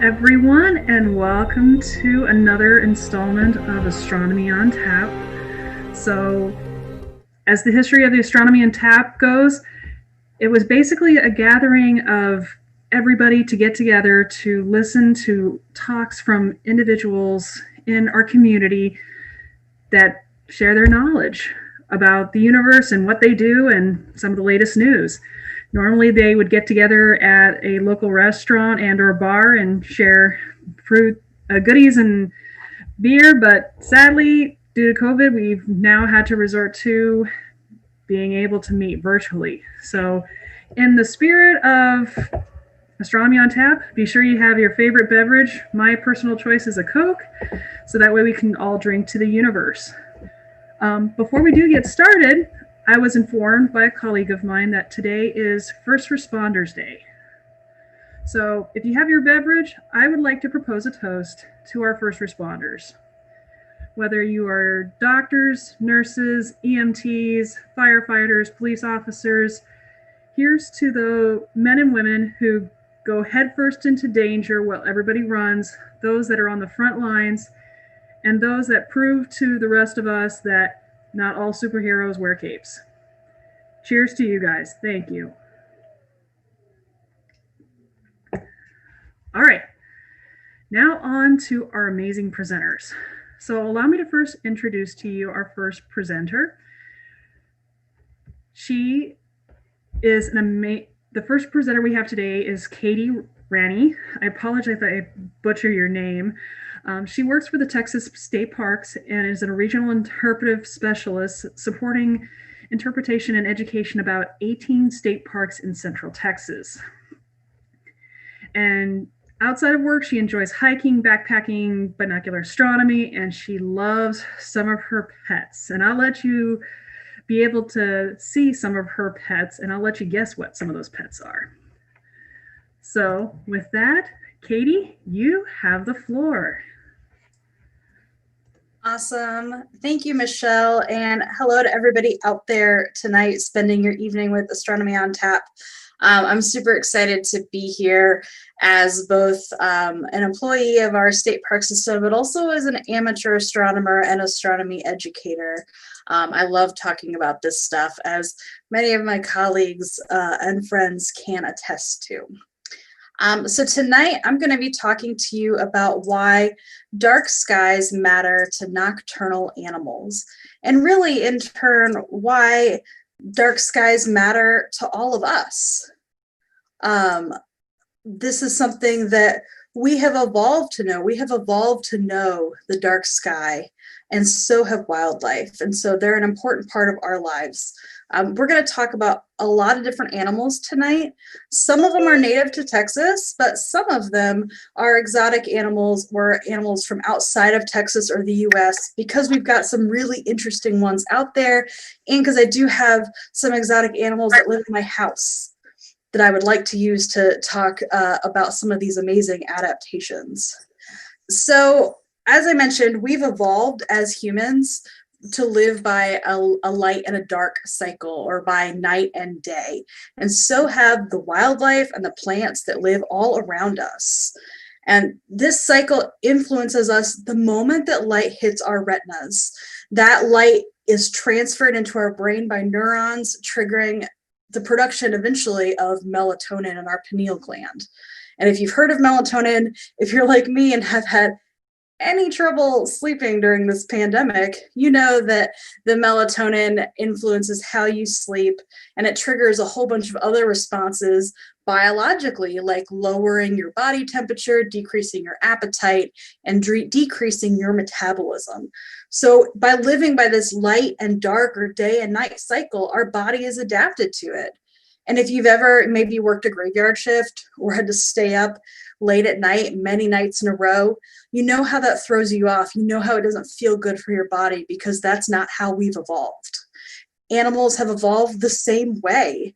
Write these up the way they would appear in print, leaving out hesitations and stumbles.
everyone, and welcome to another installment of Astronomy on Tap. So, as the history of the Astronomy on Tap goes, it was basically a gathering of everybody to get together to listen to talks from individuals in our community that share their knowledge about the universe and what they do and some of the latest news. Normally they would get together at a local restaurant and or bar and share fruit, goodies and beer, but sadly, due to COVID, we've now had to resort to being able to meet virtually. So in the spirit of Astronomy on Tap, be sure you have your favorite beverage. My personal choice is a Coke, so that way we can all drink to the universe. Before we do get started, I was informed by a colleague of mine that today is First Responders Day. So if you have your beverage, I would like to propose a toast to our first responders. Whether you are doctors, nurses, EMTs, firefighters, police officers, here's to the men and women who go headfirst into danger while everybody runs, those that are on the front lines, and those that prove to the rest of us that not all superheroes wear capes. Cheers to you guys. Thank you. All right. Now on to our amazing presenters. So allow me to first introduce to you our first presenter. She is the first presenter we have today is Katie Raney. I apologize if I butcher your name. She works for the Texas State Parks and is a regional interpretive specialist supporting interpretation and education about 18 state parks in Central Texas. And outside of work, she enjoys hiking, backpacking, binocular astronomy, and she loves some of her pets. And I'll let you be able to see some of her pets, and I'll let you guess what some of those pets are. So with that, Katie, you have the floor. Awesome. Thank you, Michelle. And hello to everybody out there tonight spending your evening with Astronomy on Tap. I'm super excited to be here as both an employee of our state park system, but also as an amateur astronomer and astronomy educator. I love talking about this stuff, as many of my colleagues and friends can attest to. So tonight I'm going to be talking to you about why dark skies matter to nocturnal animals, and really in turn why dark skies matter to all of us. This is something that we have evolved to know. We have evolved to know the dark sky, and so have wildlife, and so they're an important part of our lives. We're going to talk about a lot of different animals tonight. Some of them are native to Texas, but some of them are exotic animals or animals from outside of Texas or the US, because we've got some really interesting ones out there, and because I do have some exotic animals that live in my house that I would like to use to talk about some of these amazing adaptations. So, as I mentioned, we've evolved as humans to live by a light and a dark cycle, or by night and day. And so have the wildlife and the plants that live all around us. And this cycle influences us the moment that light hits our retinas. That light is transferred into our brain by neurons, triggering the production eventually of melatonin in our pineal gland. And if you've heard of melatonin, if you're like me and have had any trouble sleeping during this pandemic, you know that the melatonin influences how you sleep, and it triggers a whole bunch of other responses biologically, like lowering your body temperature, decreasing your appetite, and decreasing your metabolism. So by living by this light and dark, or day and night cycle, our body is adapted to it. And if you've ever maybe worked a graveyard shift or had to stay up late at night, many nights in a row, you know how that throws you off. You know how it doesn't feel good for your body, because that's not how we've evolved. Animals have evolved the same way.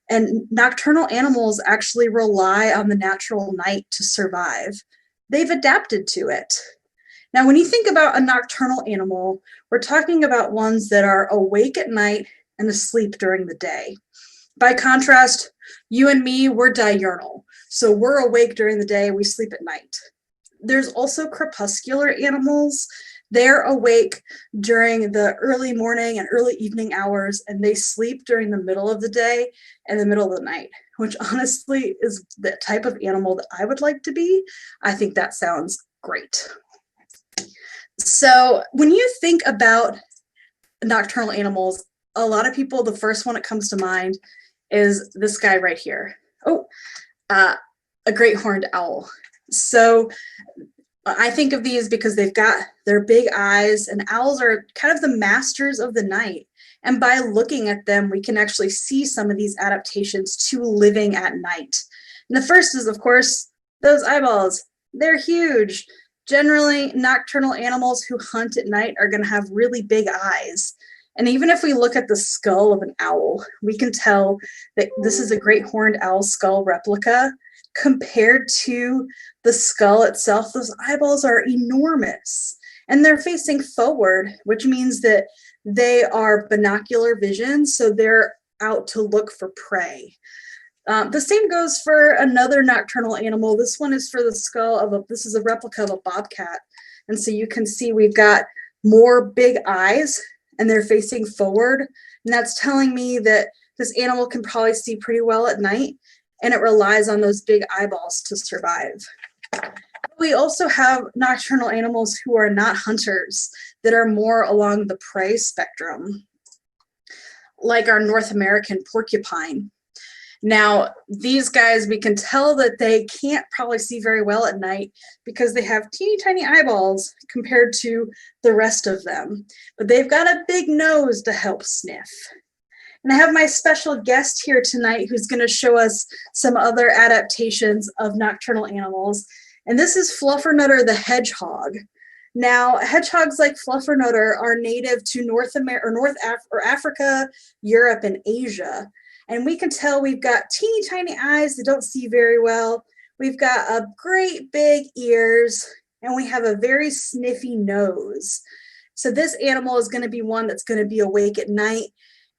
And nocturnal animals actually rely on the natural night to survive. They've adapted to it. Now, when you think about a nocturnal animal, we're talking about ones that are awake at night and asleep during the day. By contrast, you and me, we're diurnal. So we're awake during the day, we sleep at night. There's also crepuscular animals. They're awake during the early morning and early evening hours, and they sleep during the middle of the day and the middle of the night, which honestly is the type of animal that I would like to be. I think that sounds great. So when you think about nocturnal animals, a lot of people, the first one that comes to mind is this guy right here. A great horned owl. So I think of these because they've got their big eyes, and owls are kind of the masters of the night. And by looking at them, we can actually see some of these adaptations to living at night. And the first is, of course, those eyeballs. They're huge. Generally, nocturnal animals who hunt at night are going to have really big eyes. And even if we look at the skull of an owl, we can tell that this is a great horned owl skull replica. Compared to the skull itself, those eyeballs are enormous. And they're facing forward, which means that they are binocular vision, so they're out to look for prey. The same goes for another nocturnal animal. This one is for the skull of this is a replica of a bobcat. And so you can see we've got more big eyes, and they're facing forward. And that's telling me that this animal can probably see pretty well at night, and it relies on those big eyeballs to survive. We also have nocturnal animals who are not hunters, that are more along the prey spectrum, like our North American porcupine. Now, these guys, we can tell that they can't probably see very well at night because they have teeny tiny eyeballs compared to the rest of them, but they've got a big nose to help sniff. And I have my special guest here tonight who's going to show us some other adaptations of nocturnal animals. And this is Fluffernutter the hedgehog. Now, hedgehogs like Fluffernutter are native to North Africa, Europe, and Asia. And we can tell we've got teeny tiny eyes that don't see very well. We've got a great big ears, and we have a very sniffy nose. So this animal is going to be one that's going to be awake at night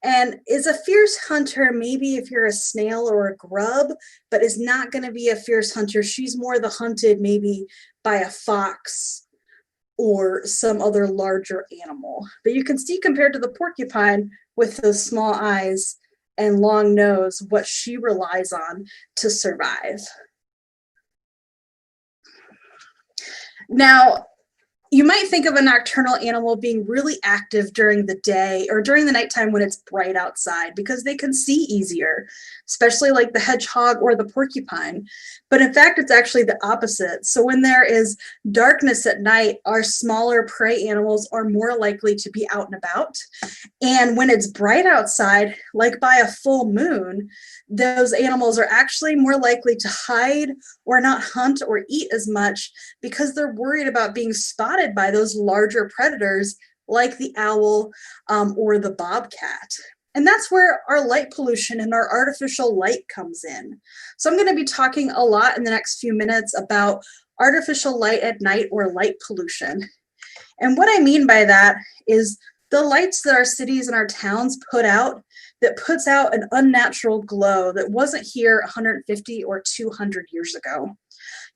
and is a fierce hunter, maybe if you're a snail or a grub, but is not going to be a fierce hunter. She's more the hunted maybe by a fox or some other larger animal. But you can see compared to the porcupine with those small eyes and long nose, what she relies on to survive. Now, you might think of a nocturnal animal being really active during the day or during the nighttime when it's bright outside because they can see easier, especially like the hedgehog or the porcupine. But in fact, it's actually the opposite. So when there is darkness at night, our smaller prey animals are more likely to be out and about. And when it's bright outside, like by a full moon, those animals are actually more likely to hide or not hunt or eat as much because they're worried about being spotted by those larger predators like the owl or the bobcat. And that's where our light pollution and our artificial light comes in. So I'm going to be talking a lot in the next few minutes about artificial light at night or light pollution. And what I mean by that is the lights that our cities and our towns put out that puts out an unnatural glow that wasn't here 150 or 200 years ago.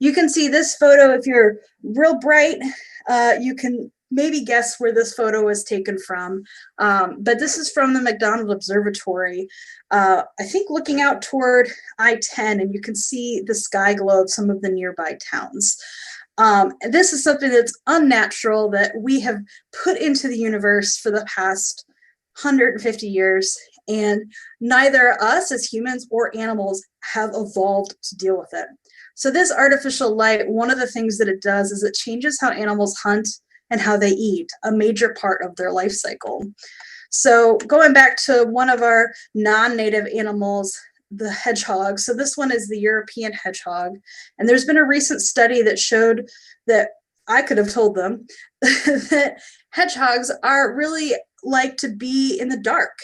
You can see this photo if you're real bright. You can maybe guess where this photo was taken from, but this is from the McDonald Observatory. I think looking out toward I-10, and you can see the sky glow of some of the nearby towns. This is something that's unnatural that we have put into the universe for the past 150 years, and neither us as humans or animals have evolved to deal with it. So this artificial light, one of the things that it does is it changes how animals hunt and how they eat, a major part of their life cycle. So going back to one of our non-native animals, the hedgehog. So this one is the European hedgehog. And there's been a recent study that showed that I could have told them that hedgehogs are really like to be in the dark.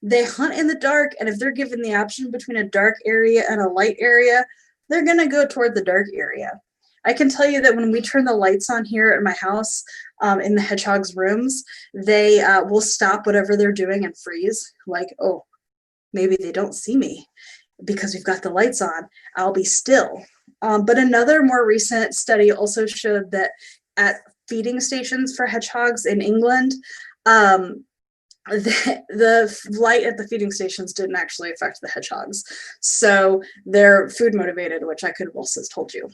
They hunt in the dark, and if they're given the option between a dark area and a light area, they're going to go toward the dark area. I can tell you that when we turn the lights on here at my house, in the hedgehog's rooms, they will stop whatever they're doing and freeze, like, oh, maybe they don't see me because we've got the lights on. I'll be still. But another more recent study also showed that at feeding stations for hedgehogs in England, the light at the feeding stations didn't actually affect the hedgehogs. So they're food motivated, which I could have also told you.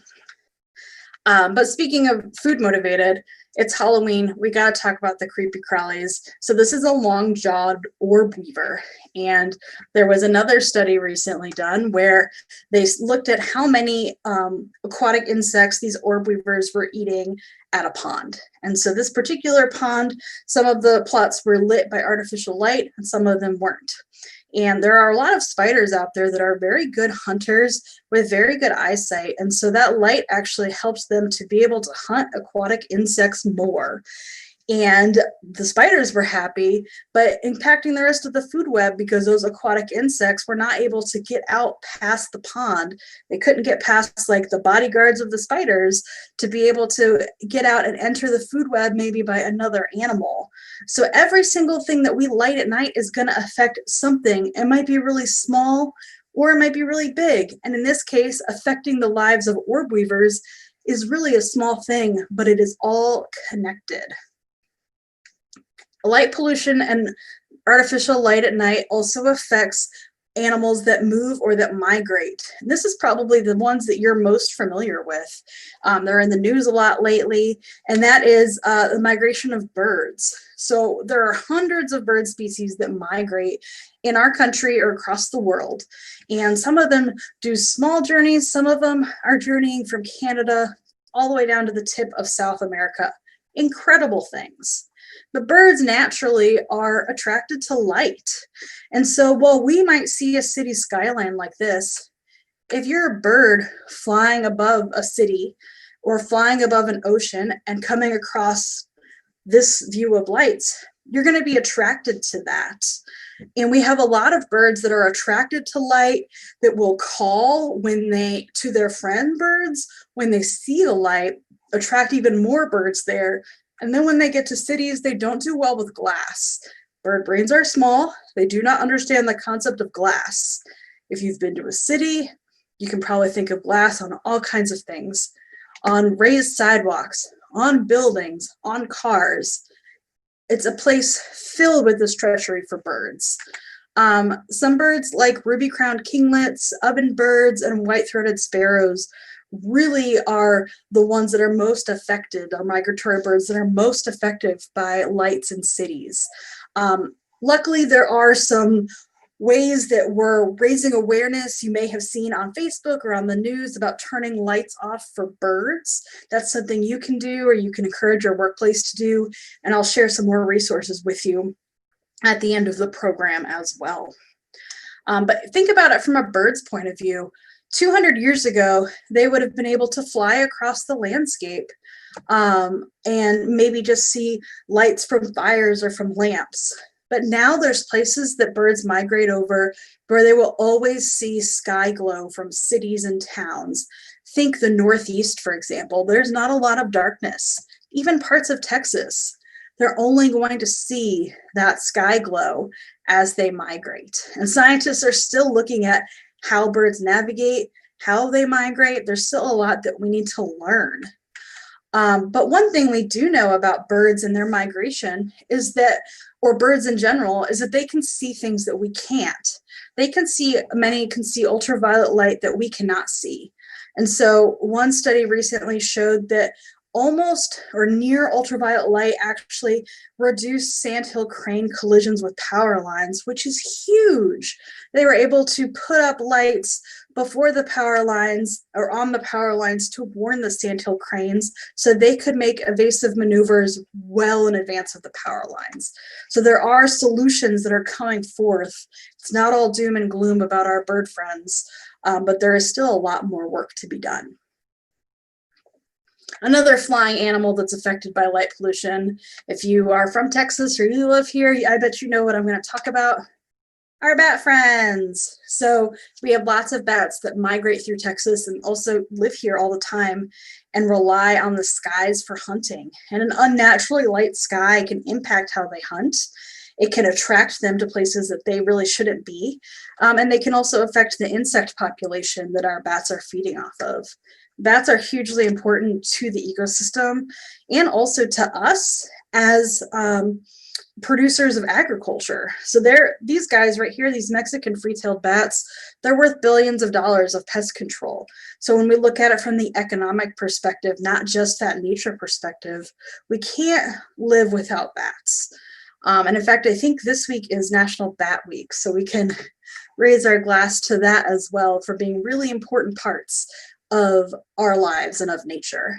But speaking of food motivated, it's Halloween. We got to talk about the creepy crawlies. So this is a long-jawed orb weaver. And there was another study recently done where they looked at how many aquatic insects these orb weavers were eating at a pond. And so this particular pond, some of the plots were lit by artificial light and some of them weren't. And there are a lot of spiders out there that are very good hunters with very good eyesight. And so that light actually helps them to be able to hunt aquatic insects more. And the spiders were happy, but impacting the rest of the food web because those aquatic insects were not able to get out past the pond. They couldn't get past like the bodyguards of the spiders to be able to get out and enter the food web maybe by another animal. So every single thing that we light at night is going to affect something. It might be really small or it might be really big. And in this case, affecting the lives of orb weavers is really a small thing, but it is all connected. Light pollution and artificial light at night also affects animals that move or that migrate. And this is probably the ones that you're most familiar with. They're in the news a lot lately, and that is the migration of birds. So there are hundreds of bird species that migrate in our country or across the world. And some of them do small journeys. Some of them are journeying from Canada all the way down to the tip of South America. Incredible things. But birds naturally are attracted to light. And so while we might see a city skyline like this, if you're a bird flying above a city or flying above an ocean and coming across this view of lights, you're going to be attracted to that. And we have a lot of birds that are attracted to light that will call to their friend birds when they see the light, attract even more birds there. And then when they get to cities, they don't do well with glass. Bird brains are small. They do not understand the concept of glass. If you've been to a city, you can probably think of glass on all kinds of things, on raised sidewalks, on buildings, on cars. It's a place filled with this treachery for birds. Some birds like ruby-crowned kinglets, ovenbirds, and white-throated sparrows really are the ones that are most affected, are migratory birds that are most effective by lights in cities. Luckily, there are some ways that we're raising awareness. You may have seen on Facebook or on the news about turning lights off for birds. That's something you can do or you can encourage your workplace to do. And I'll share some more resources with you at the end of the program as well. But think about it from a bird's point of view. 200 years ago, they would have been able to fly across the landscape and maybe just see lights from fires or from lamps. But now there's places that birds migrate over where they will always see sky glow from cities and towns. Think the Northeast, for example. There's not a lot of darkness. Even parts of Texas, they're only going to see that sky glow as they migrate. And scientists are still looking at how birds navigate, how they migrate. There's still a lot that we need to learn. But one thing we do know about birds and their migration is that, or birds in general, is that they can see things that we can't. Many can see ultraviolet light that we cannot see. And so one study recently showed that almost or near ultraviolet light actually reduced sandhill crane collisions with power lines, which is huge. They were able to put up lights before the power lines or on the power lines to warn the sandhill cranes so they could make evasive maneuvers well in advance of the power lines. So there are solutions that are coming forth. It's not all doom and gloom about our bird friends, but there is still a lot more work to be done. Another flying animal that's affected by light pollution, if you are from Texas or you live here, I bet you know what I'm going to talk about. Our bat friends. So we have lots of bats that migrate through Texas and also live here all the time and rely on the skies for hunting. And an unnaturally light sky can impact how they hunt. It can attract them to places that they really shouldn't be. And they can also affect the insect population that our bats are feeding off of. Bats are hugely important to the ecosystem and also to us as producers of agriculture. So these guys right here, these Mexican free-tailed bats, they're worth billions of dollars of pest control. So when we look at it from the economic perspective, not just that nature perspective, we can't live without bats. And in fact, I think this week is National Bat Week, so we can raise our glass to that as well for being really important parts of our lives and of nature.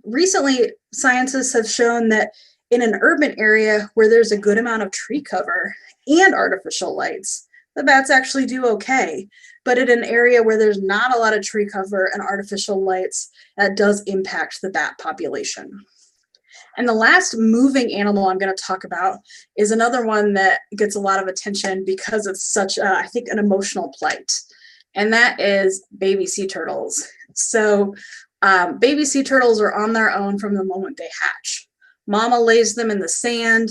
Recently, scientists have shown that in an urban area where there's a good amount of tree cover and artificial lights, the bats actually do okay. But in an area where there's not a lot of tree cover and artificial lights, that does impact the bat population. And the last moving animal I'm going to talk about is another one that gets a lot of attention because it's such, I think, an emotional plight. And that is baby sea turtles. So baby sea turtles are on their own from the moment they hatch. Mama lays them in the sand,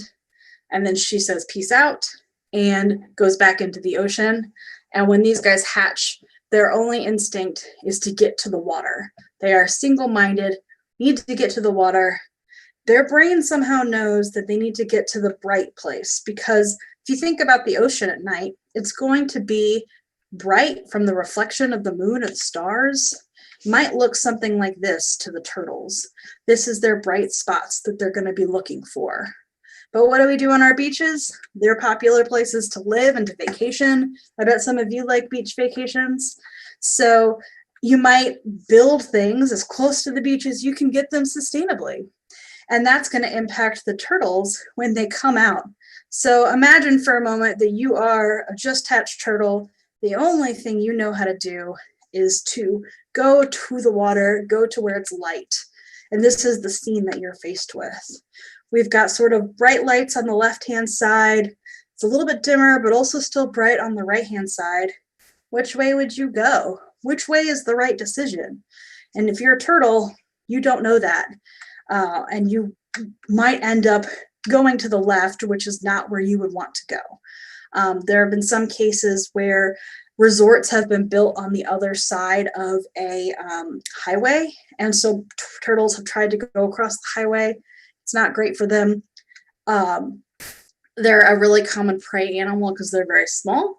and then she says, peace out, and goes back into the ocean. And when these guys hatch, their only instinct is to get to the water. They are single-minded, need to get to the water. Their brain somehow knows that they need to get to the bright place, because if you think about the ocean at night, it's going to be bright from the reflection of the moon and stars. Might look something like this to the turtles. This is their bright spots that they're going to be looking for. But what do we do on our beaches? They're popular places to live and to vacation. I bet some of you like beach vacations. So you might build things as close to the beach as you can get them sustainably. And that's going to impact the turtles when they come out. So imagine for a moment that you are a just hatched turtle. The only thing you know how to do is to go to the water, go to where it's light. And this is the scene that you're faced with. We've got sort of bright lights on the left-hand side. It's a little bit dimmer, but also still bright on the right-hand side. Which way would you go? Which way is the right decision? And if you're a turtle, you don't know that. And you might end up going to the left, which is not where you would want to go. There have been some cases where resorts have been built on the other side of a highway. And so turtles have tried to go across the highway. It's not great for them. They're a really common prey animal because they're very small.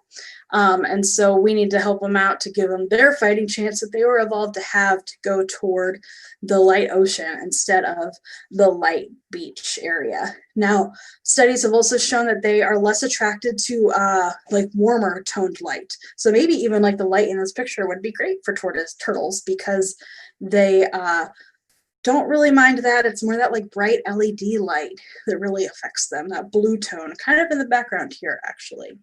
And so we need to help them out to give them their fighting chance that they were evolved to have to go toward the light ocean instead of the light beach area. Now, studies have also shown that they are less attracted to like warmer toned light. So maybe even like the light in this picture would be great for turtles because they don't really mind that. It's more that like bright LED light that really affects them, that blue tone, kind of in the background here, actually.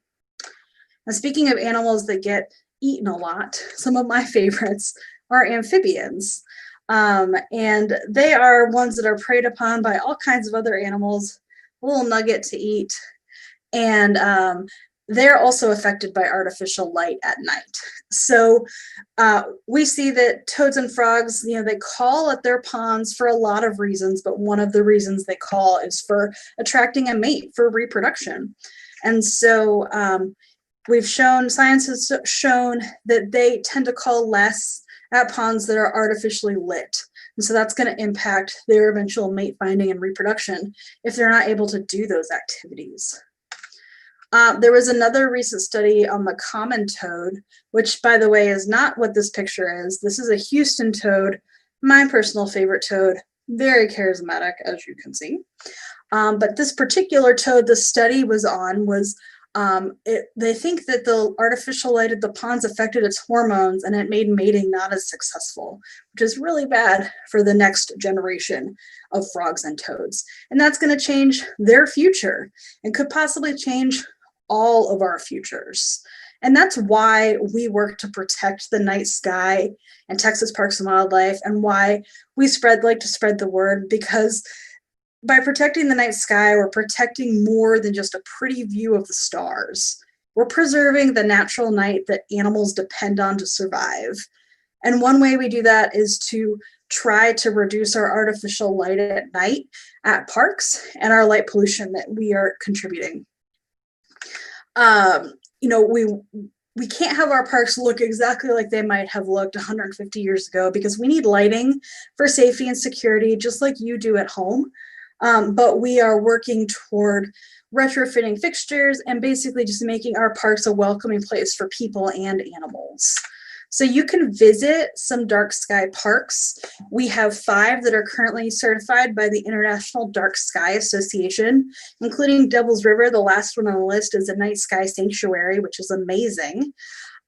And speaking of animals that get eaten a lot, some of my favorites are amphibians. And they are ones that are preyed upon by all kinds of other animals, a little nugget to eat. And they're also affected by artificial light at night. So we see that toads and frogs, they call at their ponds for a lot of reasons, but one of the reasons they call is for attracting a mate for reproduction. And so science has shown that they tend to call less at ponds that are artificially lit. And so that's going to impact their eventual mate finding and reproduction if they're not able to do those activities. There was another recent study on the common toad, which, by the way, is not what this picture is. This is a Houston toad, my personal favorite toad, very charismatic, as you can see. But this particular toad the study was on was they think that the artificial light at the ponds affected its hormones and it made mating not as successful, which is really bad for the next generation of frogs and toads. And that's going to change their future and could possibly change all of our futures. And that's why we work to protect the night sky and Texas Parks and Wildlife, and why we like to spread the word, because by protecting the night sky, we're protecting more than just a pretty view of the stars. We're preserving the natural night that animals depend on to survive. And one way we do that is to try to reduce our artificial light at night at parks and our light pollution that we are contributing. You know, we can't have our parks look exactly like they might have looked 150 years ago because we need lighting for safety and security, just like you do at home. But we are working toward retrofitting fixtures and basically just making our parks a welcoming place for people and animals. So you can visit some dark sky parks. We have 5 that are currently certified by the International Dark Sky Association, including Devil's River. The last one on the list is a night sky sanctuary, which is amazing.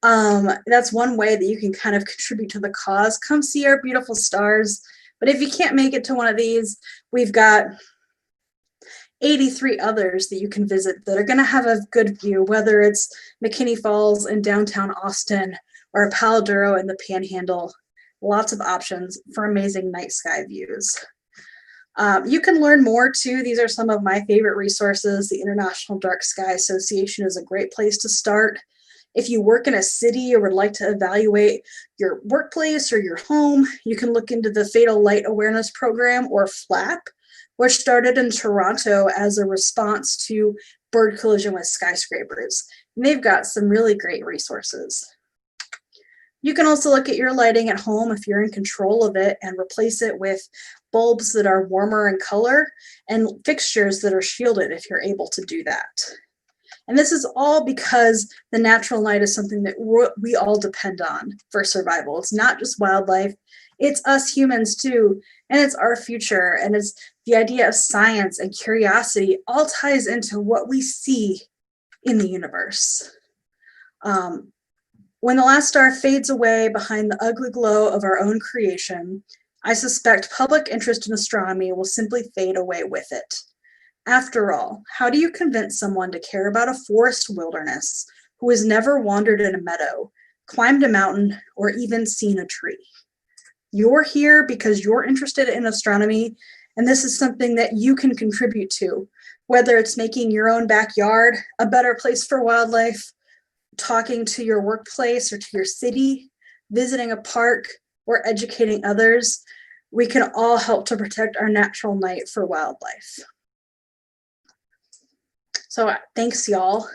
That's one way that you can kind of contribute to the cause. Come see our beautiful stars. But if you can't make it to one of these, we've got 83 others that you can visit that are going to have a good view, whether it's McKinney Falls in downtown Austin or Palo Duro in the Panhandle. Lots of options for amazing night sky views. You can learn more too. These are some of my favorite resources. The International Dark Sky Association is a great place to start. If you work in a city or would like to evaluate your workplace or your home, you can look into the Fatal Light Awareness Program, or FLAP, which started in Toronto as a response to bird collision with skyscrapers. And they've got some really great resources. You can also look at your lighting at home if you're in control of it and replace it with bulbs that are warmer in color and fixtures that are shielded if you're able to do that. And this is all because the natural light is something that we all depend on for survival. It's not just wildlife, it's us humans too, and it's our future, and it's the idea of science and curiosity all ties into what we see in the universe. When the last star fades away behind the ugly glow of our own creation, I suspect public interest in astronomy will simply fade away with it. After all, how do you convince someone to care about a forest wilderness who has never wandered in a meadow, climbed a mountain, or even seen a tree? You're here because you're interested in astronomy, and this is something that you can contribute to, whether it's making your own backyard a better place for wildlife, talking to your workplace or to your city, visiting a park, or educating others. We can all help to protect our natural night for wildlife. So thanks, y'all.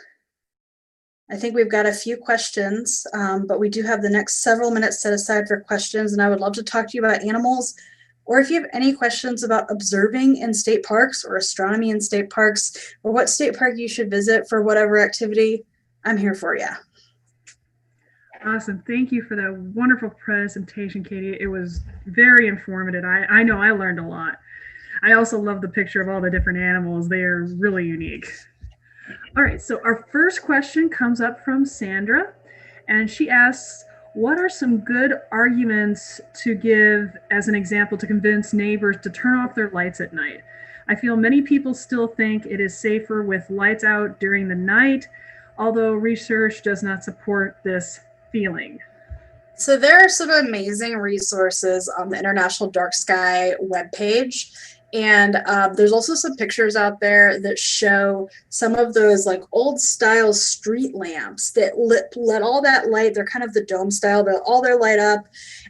I think we've got a few questions, but we do have the next several minutes set aside for questions, and I would love to talk to you about animals, or if you have any questions about observing in state parks or astronomy in state parks, or what state park you should visit for whatever activity, I'm here for you. Awesome. Thank you for that wonderful presentation, Katie. It was very informative. I know I learned a lot. I also love the picture of all the different animals. They are really unique. All right, so our first question comes up from Sandra, and she asks, what are some good arguments to give as an example to convince neighbors to turn off their lights at night? I feel many people still think it is safer with lights out during the night, although research does not support this feeling. So there are some amazing resources on the International Dark Sky webpage. And there's also some pictures out there that show some of those like old style street lamps that let all that light, they're kind of the dome style, they'll all their light up.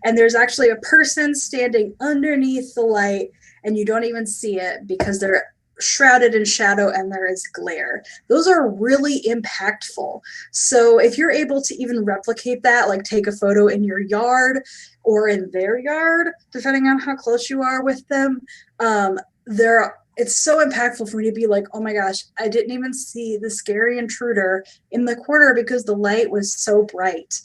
And there's actually a person standing underneath the light and you don't even see it because they're shrouded in shadow and there is glare. Those are really impactful. So if you're able to even replicate that, like take a photo in your yard or in their yard, depending on how close you are with them, it's so impactful for me to be like, oh my gosh, I didn't even see the scary intruder in the corner because the light was so bright.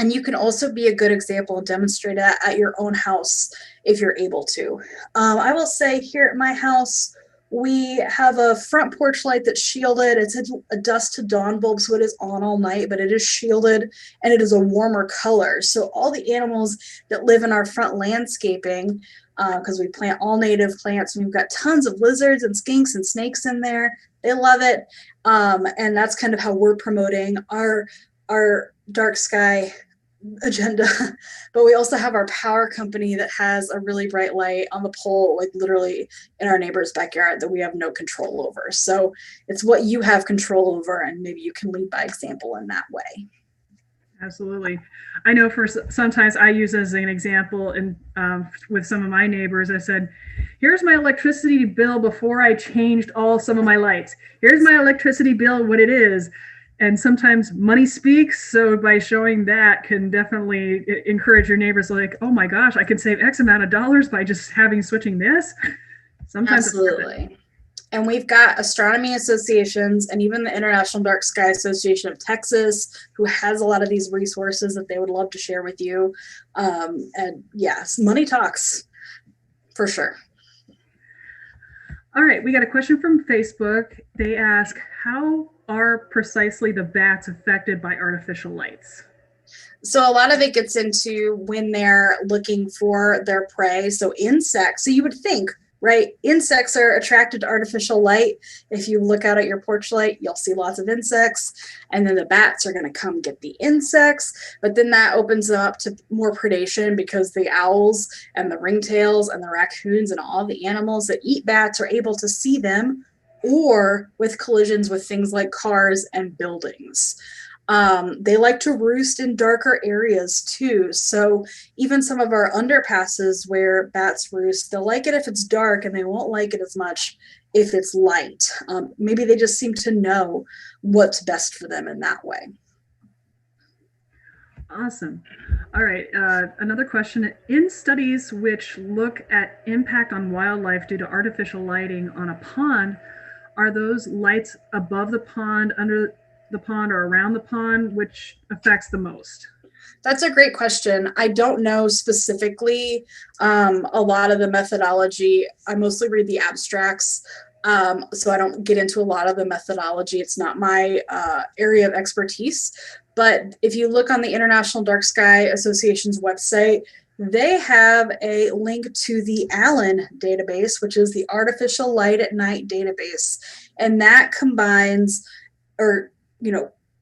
And you can also be a good example and demonstrate that at your own house if you're able to. I will say here at my house, we have a front porch light that's shielded. It's a dusk to dawn bulb, so it is on all night, but it is shielded and it is a warmer color. So all the animals that live in our front landscaping, because we plant all native plants, and we've got tons of lizards and skinks and snakes in there. They love it. And that's kind of how we're promoting our dark sky agenda. But we also have our power company that has a really bright light on the pole, like literally in our neighbor's backyard, that we have no control over. So it's what you have control over, and maybe you can lead by example in that way. Absolutely. I know for sometimes I use as an example and with some of my neighbors, I said, here's my electricity bill before I changed some of my lights. Here's my electricity bill, what it is. And sometimes money speaks. So by showing that can definitely encourage your neighbors like, oh my gosh, I can save X amount of dollars by just switching this. Sometimes it's worth it. Absolutely. And we've got astronomy associations and even the International Dark Sky Association of Texas, who has a lot of these resources that they would love to share with you. And yes, money talks for sure. All right, we got a question from Facebook. They ask, how are precisely the bats affected by artificial lights? So a lot of it gets into when they're looking for their prey. So insects. So you would think, right? Insects are attracted to artificial light. If you look out at your porch light, you'll see lots of insects. And then the bats are going to come get the insects. But then that opens them up to more predation because the owls and the ringtails and the raccoons and all the animals that eat bats are able to see them, or with collisions with things like cars and buildings. They like to roost in darker areas too. So even some of our underpasses where bats roost, they'll like it if it's dark and they won't like it as much if it's light. Maybe they just seem to know what's best for them in that way. Awesome. All right. Another question. In studies which look at impact on wildlife due to artificial lighting on a pond, are those lights above the pond, under the pond, or around the pond, which affects the most? That's a great question. I don't know specifically a lot of the methodology. I mostly read the abstracts, so I don't get into a lot of the methodology. It's not my area of expertise. But if you look on the International Dark Sky Association's website, they have a link to the ALLEN database, which is the Artificial Light at Night database. And that combines or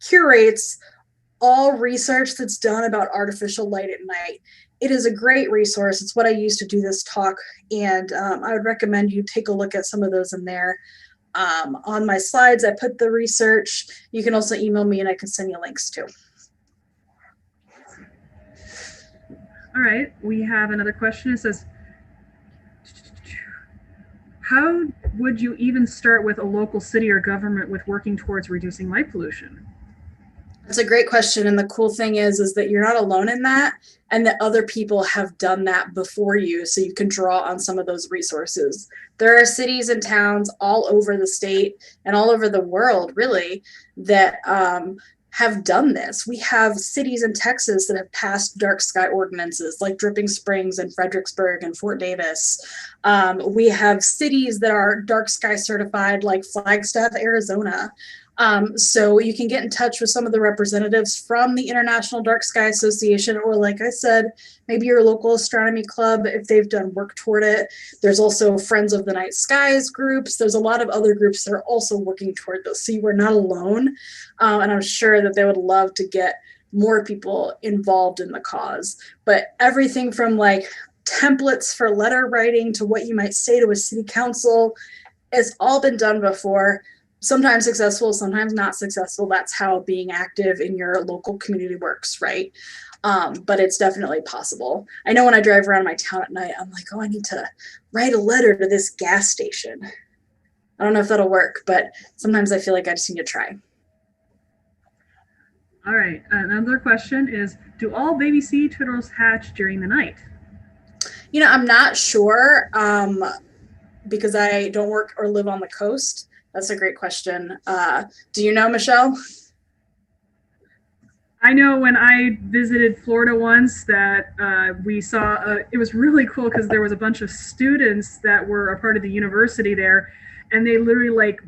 curates all research that's done about artificial light at night. It is a great resource. It's what I use to do this talk, and I would recommend you take a look at some of those in there. On my slides, I put the research. You can also email me, and I can send you links too. All right, we have another question. It says, how would you even start with a local city or government with working towards reducing light pollution? That's a great question. And the cool thing is that you're not alone in that, and that other people have done that before you. So you can draw on some of those resources. There are cities and towns all over the state and all over the world, really, that have done this. We have cities in Texas that have passed dark sky ordinances like Dripping Springs and Fredericksburg and Fort Davis. We have cities that are dark sky certified like Flagstaff, Arizona. So you can get in touch with some of the representatives from the International Dark Sky Association, or like I said, maybe your local astronomy club if they've done work toward it. There's also Friends of the Night Skies groups. There's a lot of other groups that are also working toward this. So you are not alone. And I'm sure that they would love to get more people involved in the cause. But everything from like templates for letter writing to what you might say to a city council, it's all been done before. Sometimes successful, sometimes not successful. That's how being active in your local community works, right? But it's definitely possible. I know when I drive around my town at night, I'm like, oh, I need to write a letter to this gas station. I don't know if that'll work, but sometimes I feel like I just need to try. All right, another question is, do all baby sea turtles hatch during the night? I'm not sure because I don't work or live on the coast. That's a great question. Do you know, Michelle? I know when I visited Florida once that we saw, it was really cool because there was a bunch of students that were a part of the university there, and they literally like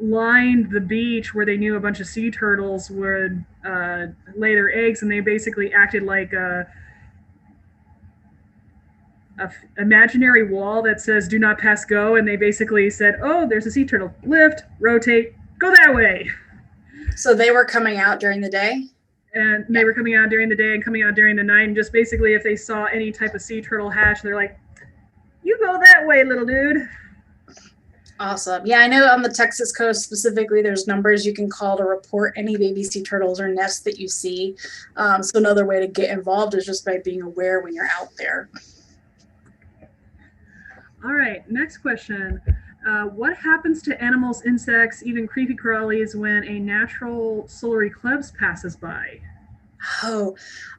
lined the beach where they knew a bunch of sea turtles would lay their eggs, and they basically acted like a imaginary wall that says do not pass go, and they basically said, oh, there's a sea turtle, lift, rotate, go that way. So they were coming out during the day? And they were coming out during the day and coming out during the night, and just basically if they saw any type of sea turtle hatch, they're like, you go that way, little dude. Awesome. Yeah, I know on the Texas coast specifically, there's numbers you can call to report any baby sea turtles or nests that you see. So another way to get involved is just by being aware when you're out there. All right, next question. What happens to animals, insects, even creepy crawlies when a natural solar eclipse passes by? Oh,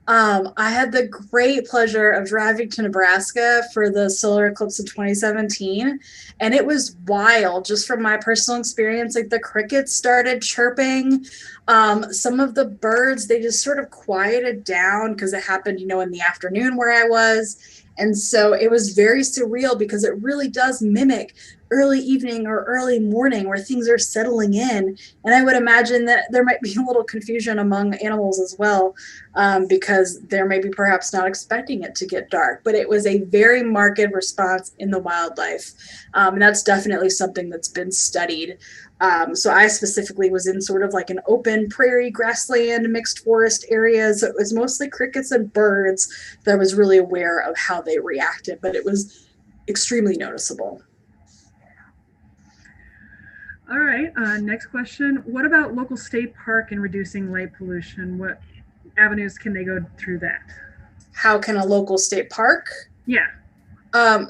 I had the great pleasure of driving to Nebraska for the solar eclipse of 2017, and it was wild just from my personal experience. Like the crickets started chirping. Some of the birds, they just sort of quieted down because it happened, in the afternoon where I was. And so it was very surreal because it really does mimic early evening or early morning where things are settling in. And I would imagine that there might be a little confusion among animals as well, because they're maybe perhaps not expecting it to get dark. But it was a very marked response in the wildlife. And that's definitely something that's been studied. So I specifically was in sort of like an open prairie, grassland, mixed forest area. So it was mostly crickets and birds that I was really aware of how they reacted, but it was extremely noticeable. All right, next question. What about local state park and reducing light pollution? What avenues can they go through that? How can a local state park? Yeah.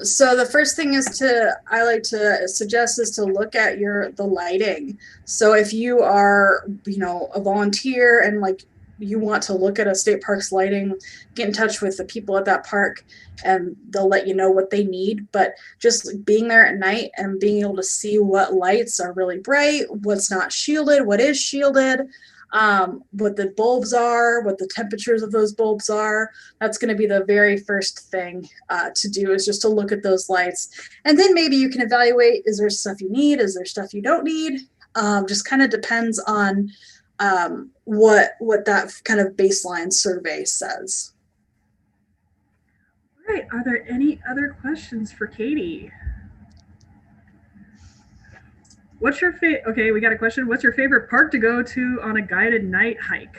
So the first thing I like to suggest is to look at the lighting. So if you are, a volunteer and like you want to look at a state park's lighting, get in touch with the people at that park and they'll let you know what they need. But just being there at night and being able to see what lights are really bright, what's not shielded, what is shielded, what the bulbs are, what the temperatures of those bulbs are. That's going to be the very first thing to do, is just to look at those lights. And then maybe you can evaluate, is there stuff you need? Is there stuff you don't need? Just kind of depends on what that kind of baseline survey says. All right, are there any other questions for Katie? What's your favorite? Okay, we got a question. What's your favorite park to go to on a guided night hike?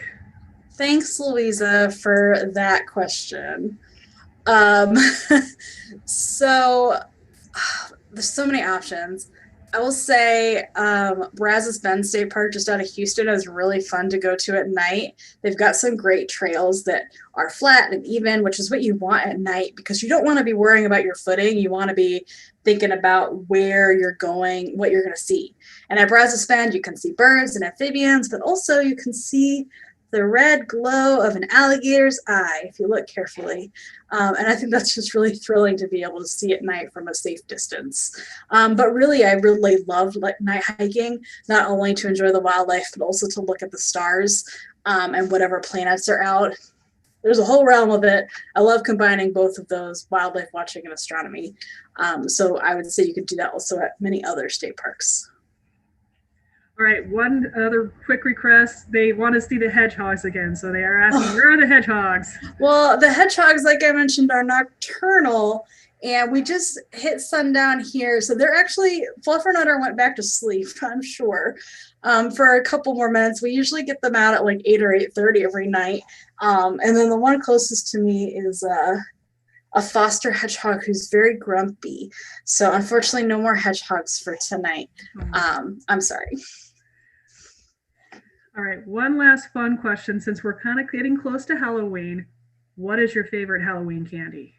Thanks, Louisa, for that question. Um, so there's so many options. I will say Brazos Bend State Park just out of Houston is really fun to go to at night. They've got some great trails that are flat and even, which is what you want at night because you don't want to be worrying about your footing. You want to be thinking about where you're going, what you're going to see. And at Brazos Bend, you can see birds and amphibians, but also you can see the red glow of an alligator's eye if you look carefully. And I think that's just really thrilling to be able to see at night from a safe distance. But really, I really love night hiking, not only to enjoy the wildlife, but also to look at the stars and whatever planets are out. There's a whole realm of it. I love combining both of those, wildlife watching and astronomy. So I would say you could do that also at many other state parks. All right, one other quick request. They want to see the hedgehogs again. So they are asking, where are the hedgehogs? Well, the hedgehogs, like I mentioned, are nocturnal. And we just hit sundown here. So they're actually, Fluffernutter went back to sleep, I'm sure, for a couple more minutes. We usually get them out at like 8 or 8:30 every night. And then the one closest to me is a foster hedgehog who's very grumpy. So unfortunately, no more hedgehogs for tonight. I'm sorry. All right, one last fun question. Since we're kind of getting close to Halloween, what is your favorite Halloween candy?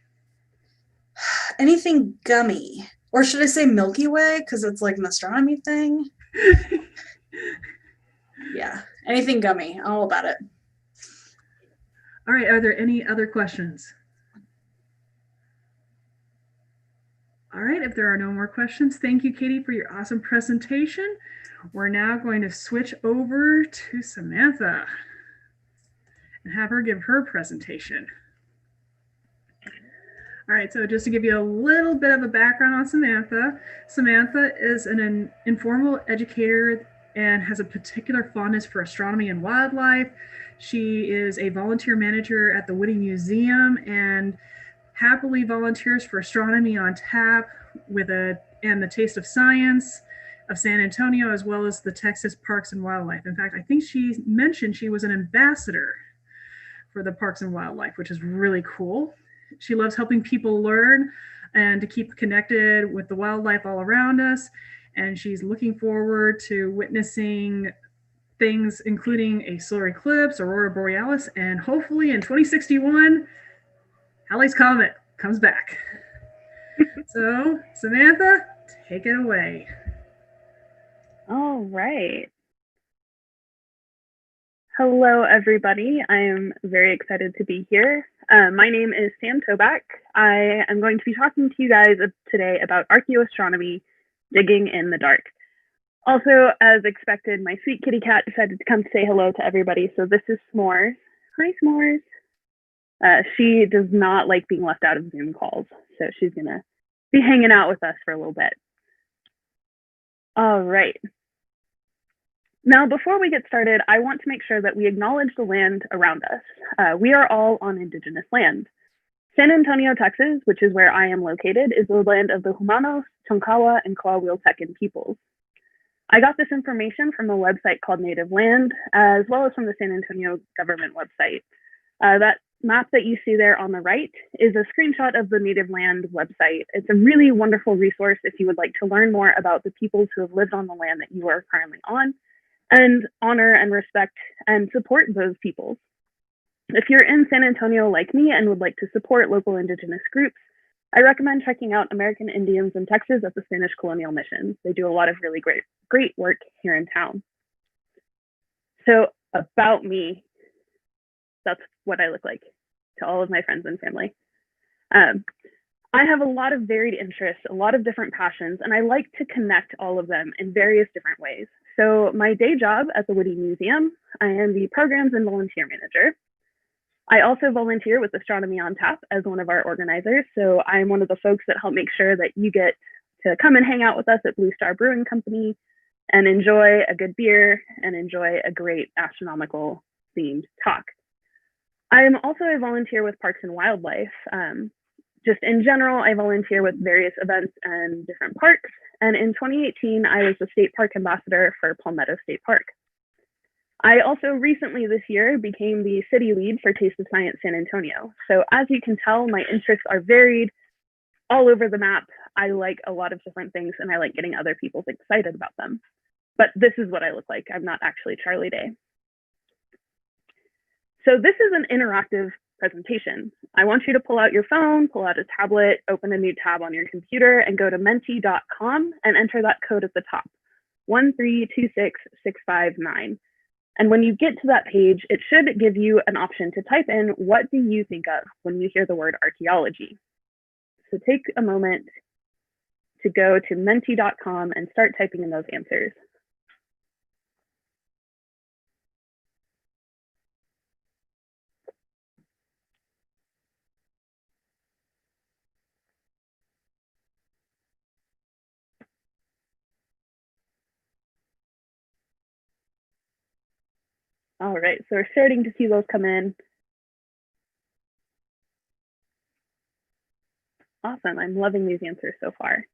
Anything gummy. Or should I say Milky Way? Because it's like an astronomy thing. Yeah, anything gummy. I'm all about it. All right, are there any other questions? All right, if there are no more questions, thank you, Katie, for your awesome presentation. We're now going to switch over to Samantha and have her give her presentation. All right, so just to give you a little bit of a background on Samantha, Samantha is an informal educator and has a particular fondness for astronomy and wildlife. She is a volunteer manager at the Witte Museum and happily volunteers for Astronomy on Tap and the Taste of Science of San Antonio, as well as the Texas Parks and Wildlife. In fact, I think she mentioned she was an ambassador for the Parks and Wildlife, which is really cool. She loves helping people learn and to keep connected with the wildlife all around us. and she's looking forward to witnessing things including a solar eclipse, aurora borealis, and hopefully in 2061, Halley's Comet comes back. So, Samantha, take it away. All right. Hello, everybody. I am very excited to be here. My name is Sam Toback. I am going to be talking to you guys today about archaeoastronomy, digging in the dark. Also, as expected, my sweet kitty cat decided to come say hello to everybody. So this is S'mores. Hi, S'mores. She does not like being left out of Zoom calls, so she's going to be hanging out with us for a little bit. All right. Now, before we get started, I want to make sure that we acknowledge the land around us. We are all on Indigenous land. San Antonio, Texas, which is where I am located, is the land of the Humanos, Tonkawa, and Coahuiltecan peoples. I got this information from a website called Native Land, as well as from the San Antonio government website. That map that you see there on the right is a screenshot of the Native Land website. It's a really wonderful resource if you would like to learn more about the peoples who have lived on the land that you are currently on, and honor and respect and support those peoples. If you're in San Antonio like me and would like to support local Indigenous groups, I recommend checking out American Indians in Texas at the Spanish Colonial Mission. They do a lot of really great work here in town. So about me, that's what I look like to all of my friends and family. I have a lot of varied interests, a lot of different passions, and I like to connect all of them in various different ways. So my day job at the Witte Museum, I am the programs and volunteer manager. I also volunteer with Astronomy on Tap as one of our organizers. So I'm one of the folks that help make sure that you get to come and hang out with us at Blue Star Brewing Company and enjoy a good beer and enjoy a great astronomical themed talk. I am also a volunteer with Parks and Wildlife. Just in general, I volunteer with various events and different parks. And in 2018, I was the state park ambassador for Palmetto State Park. I also recently this year became the city lead for Taste of Science San Antonio. So as you can tell, my interests are varied, all over the map. I like a lot of different things and I like getting other people excited about them. But this is what I look like. I'm not actually Charlie Day. So this is an interactive presentation. I want you to pull out your phone, pull out a tablet, open a new tab on your computer, and go to menti.com and enter that code at the top, 1326659. And when you get to that page, it should give you an option to type in, what do you think of when you hear the word archaeology? So take a moment to go to menti.com and start typing in those answers. All right, so we're starting to see those come in. Awesome, I'm loving these answers so far.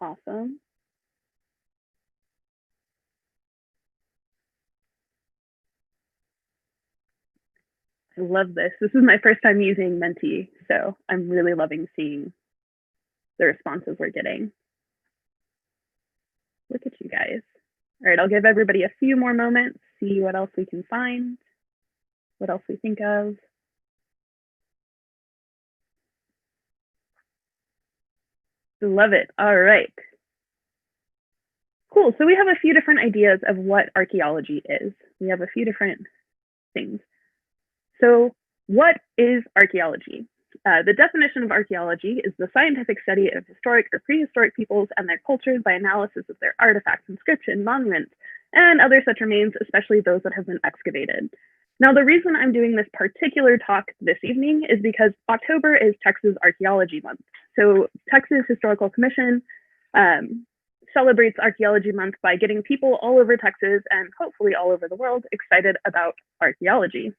Awesome. I love this. This is my first time using Menti, so I'm really loving seeing the responses we're getting. Look at you guys. All right, I'll give everybody a few more moments, see what else we can find, what else we think of. Love it. All right. Cool. So we have a few different ideas of what archaeology is. We have a few different things. So what is archaeology? The definition of archaeology is the scientific study of historic or prehistoric peoples and their cultures by analysis of their artifacts, inscriptions, monuments, and other such remains, especially those that have been excavated. Now, the reason I'm doing this particular talk this evening is because October is Texas Archaeology Month. So Texas Historical Commission celebrates Archaeology Month by getting people all over Texas and hopefully all over the world excited about archaeology.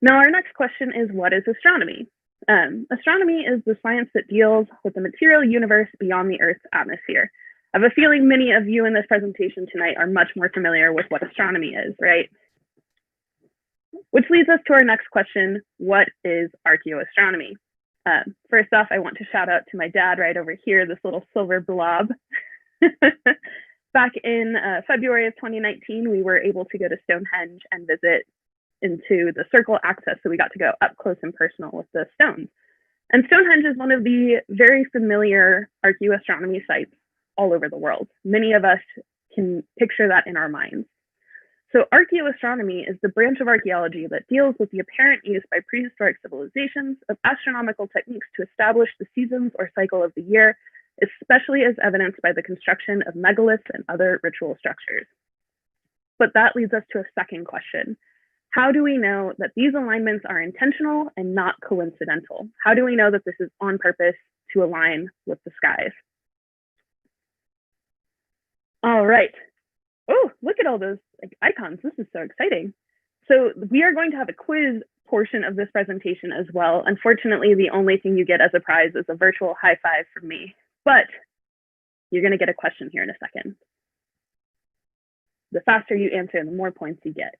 Now, our next question is, what is astronomy? Astronomy is the science that deals with the material universe beyond the Earth's atmosphere. I have a feeling many of you in this presentation tonight are much more familiar with what astronomy is, right? Which leads us to our next question: what is archaeoastronomy? First off, I want to shout out to my dad right over here, this little silver blob. Back in February of 2019, we were able to go to Stonehenge and visit into the circle access, so we got to go up close and personal with the stones. And Stonehenge is one of the very familiar archaeoastronomy sites all over the world. Many of us can picture that in our minds. So archaeoastronomy is the branch of archaeology that deals with the apparent use by prehistoric civilizations of astronomical techniques to establish the seasons or cycle of the year, especially as evidenced by the construction of megaliths and other ritual structures. But that leads us to a second question. How do we know that these alignments are intentional and not coincidental? How do we know that this is on purpose to align with the skies? All right. Oh, look at all those icons. This is so exciting. So we are going to have a quiz portion of this presentation as well. Unfortunately, the only thing you get as a prize is a virtual high five from me, but you're going to get a question here in a second. The faster you answer, the more points you get.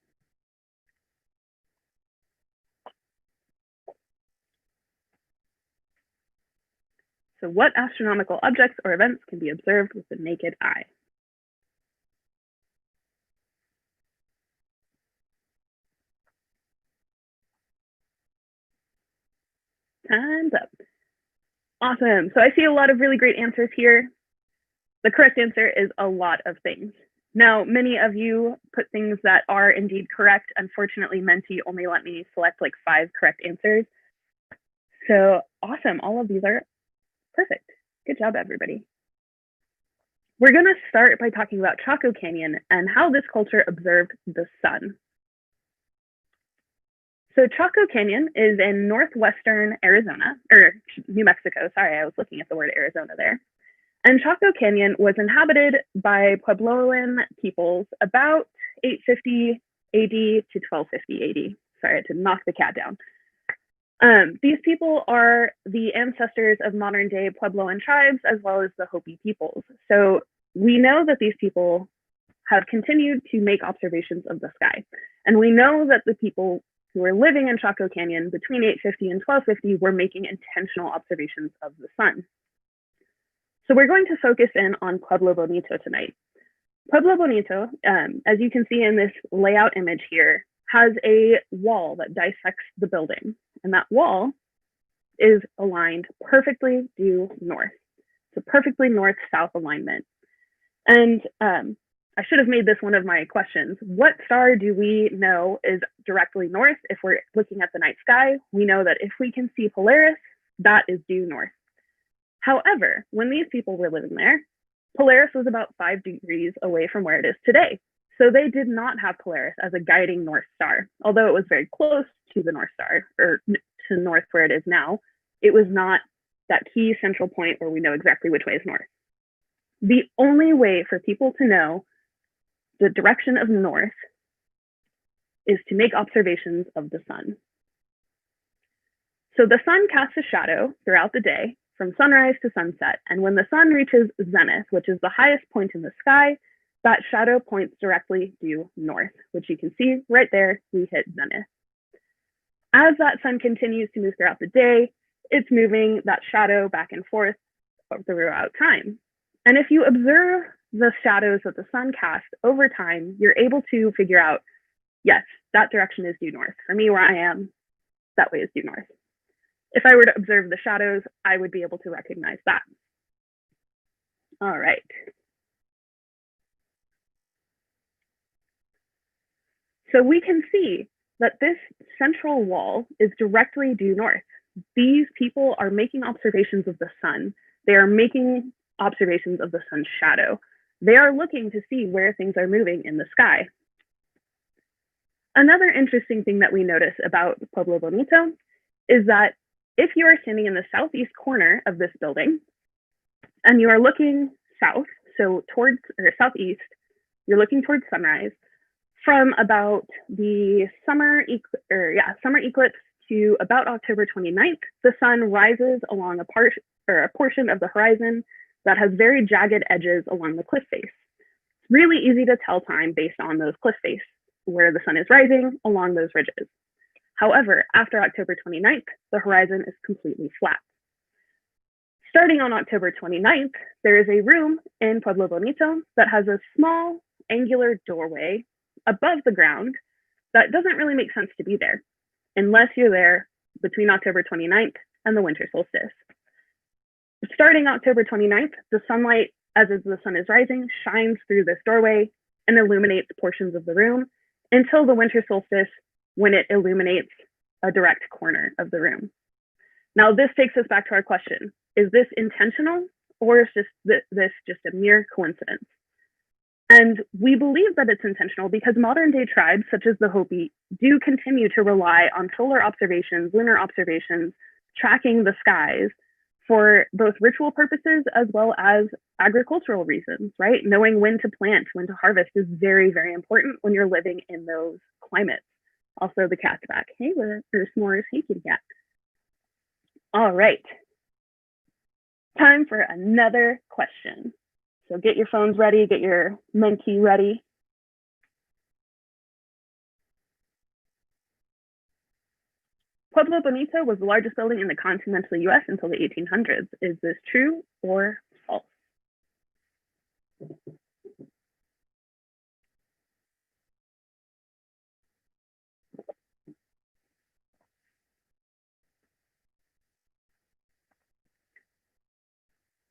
So what astronomical objects or events can be observed with the naked eye? Time's up. Awesome. So I see a lot of really great answers here. The correct answer is a lot of things. Now, many of you put things that are indeed correct. Unfortunately, Menti only let me select like 5 correct answers. So awesome. All of these are perfect. Good job, everybody. We're going to start by talking about Chaco Canyon and how this culture observed the sun. So Chaco Canyon is in northwestern Arizona, or New Mexico. Sorry, I was looking at the word Arizona there. And Chaco Canyon was inhabited by Puebloan peoples about 850 AD to 1250 AD. Sorry, I had to knock the cat down. These people are the ancestors of modern day Puebloan tribes, as well as the Hopi peoples. So we know that these people have continued to make observations of the sky. And we know that the people who were living in Chaco Canyon between 850 and 1250 were making intentional observations of the sun. So we're going to focus in on Pueblo Bonito tonight. Pueblo Bonito, as you can see in this layout image here, has a wall that dissects the building. And that wall is aligned perfectly due north. It's a perfectly north-south alignment. And I should have made this one of my questions. What star do we know is directly north? If we're looking at the night sky, we know that if we can see Polaris, that is due north. However, when these people were living there, Polaris was about 5 degrees away from where it is today. So they did not have Polaris as a guiding North Star, although it was very close to the North Star, or to north where it is now. It was not that key central point where we know exactly which way is north. The only way for people to know the direction of north is to make observations of the sun. So the sun casts a shadow throughout the day from sunrise to sunset. And when the sun reaches zenith, which is the highest point in the sky, that shadow points directly due north, which you can see right there, we hit zenith. As that sun continues to move throughout the day, it's moving that shadow back and forth throughout time. And if you observe the shadows that the sun casts over time, you're able to figure out, yes, that direction is due north. For me, where I am, that way is due north. If I were to observe the shadows, I would be able to recognize that. All right. So we can see that this central wall is directly due north. These people are making observations of the sun. They are making observations of the sun's shadow. They are looking to see where things are moving in the sky. Another interesting thing that we notice about Pueblo Bonito is that if you are standing in the southeast corner of this building and you are looking south, so towards, or southeast, you're looking towards sunrise, from about the summer eclipse to about October 29th, the sun rises along a portion of the horizon that has very jagged edges along the cliff face. It's really easy to tell time based on those cliff face. where the sun is rising along those ridges. However, after October 29th, the horizon is completely flat. Starting on October 29th, there is a room in Pueblo Bonito that has a small angular doorway above the ground that doesn't really make sense to be there unless you're there between October 29th and the winter solstice. Starting October 29th, the sunlight, as the sun is rising, shines through this doorway and illuminates portions of the room until the winter solstice, when it illuminates a direct corner of the room. Now, this takes us back to our question. Is this intentional, or is this just a mere coincidence? And we believe that it's intentional because modern day tribes, such as the Hopi, do continue to rely on solar observations, lunar observations, tracking the skies for both ritual purposes as well as agricultural reasons, right? Knowing when to plant, when to harvest is very, very important when you're living in those climates. Also, the cat's back. Hey, there's s'mores. Hey, kitty cat. All right. Time for another question. So get your phones ready, get your Menti ready. Pueblo Bonito was the largest building in the continental US until the 1800s. Is this true or false?